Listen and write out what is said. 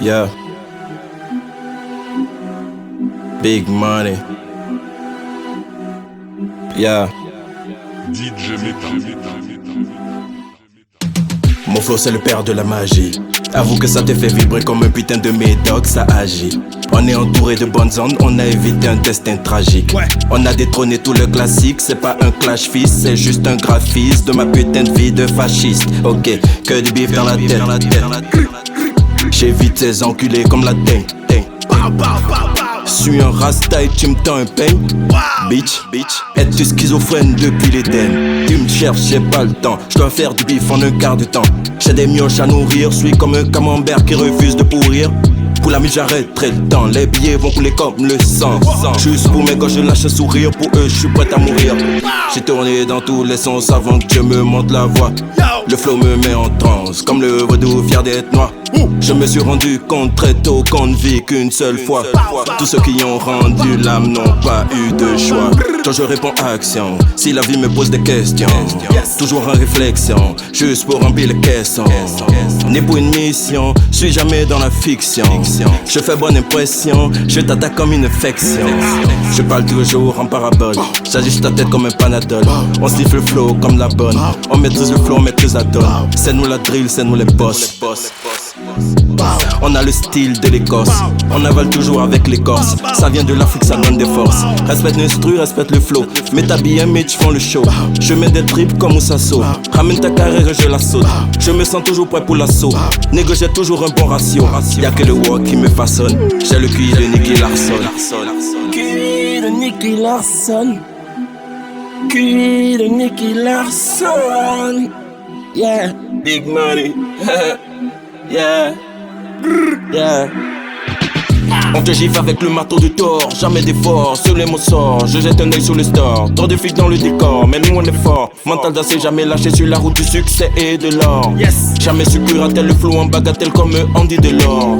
Yeah. Big money. Yeah. DJ Meta. Mon flow c'est le père de la magie. Avoue que ça te fait vibrer comme un putain de médoc, ça agit. On est entouré de bonnes ondes, on a évité un destin tragique. On a détrôné tout le classique, c'est pas un clash fils, c'est juste un graphisme de ma putain de vie de fasciste. Ok, que du bif dans la tête. J'évite ces enculés comme la dingue. Suis un rasta et tu me tends un pain. Bitch, es-tu schizophrène depuis l'Éden? Tu me cherches, j'ai pas le temps. Je dois faire du bif en un quart de temps. J'ai des mioches à nourrir, suis comme un camembert qui refuse de pourrir. Pour la mise j'arrêterai le temps, les billets vont couler comme le sang. Juste pour mes gosses je lâche un sourire, pour eux je suis prêt à mourir. J'ai tourné dans tous les sens avant que Dieu me monte la voix. Le flow me met en transe, comme le vaudou fier d'être noir. Je me suis rendu compte très tôt qu'on ne vit qu'une seule fois. Tous ceux qui ont rendu l'âme n'ont pas eu de choix. Quand je réponds action, si la vie me pose des questions, toujours en réflexion, juste pour remplir les caissons. Né pour une mission, je suis jamais dans la fiction. Je fais bonne impression, je t'attaque comme une infection. Je parle toujours en parabole, j'agite ta tête comme un panadol. On siffle le flow comme la bonne, on maîtrise le flow, on maîtrise la donne. C'est nous la drill, c'est nous les boss. On a le style de l'Écosse, on avale toujours avec l'écorce. Ça vient de l'Afrique, ça donne des forces. Respecte l'instru, respecte le flow. Mets ta BM et tu font le show. Je mets des tripes comme Moussasso. Ramène ta carrière et je la saute. Je me sens toujours prêt pour l'assaut. Négo, j'ai toujours un bon ratio. Y'a que le walk qui me façonne. J'ai le QI de Nicky Larson. QI de Nicky Larson. QI de Nicky Larson. Yeah, big money. Yeah. Yeah. On te gifle avec le marteau du tort, jamais d'effort sur les mots sorts. Je jette un œil sur le store, trop de filles dans le décor, mais nous on est fort. Mental d'assez jamais lâché sur la route du succès et de l'or. Jamais succuratelle le flow en bagatelle comme Andy Delors.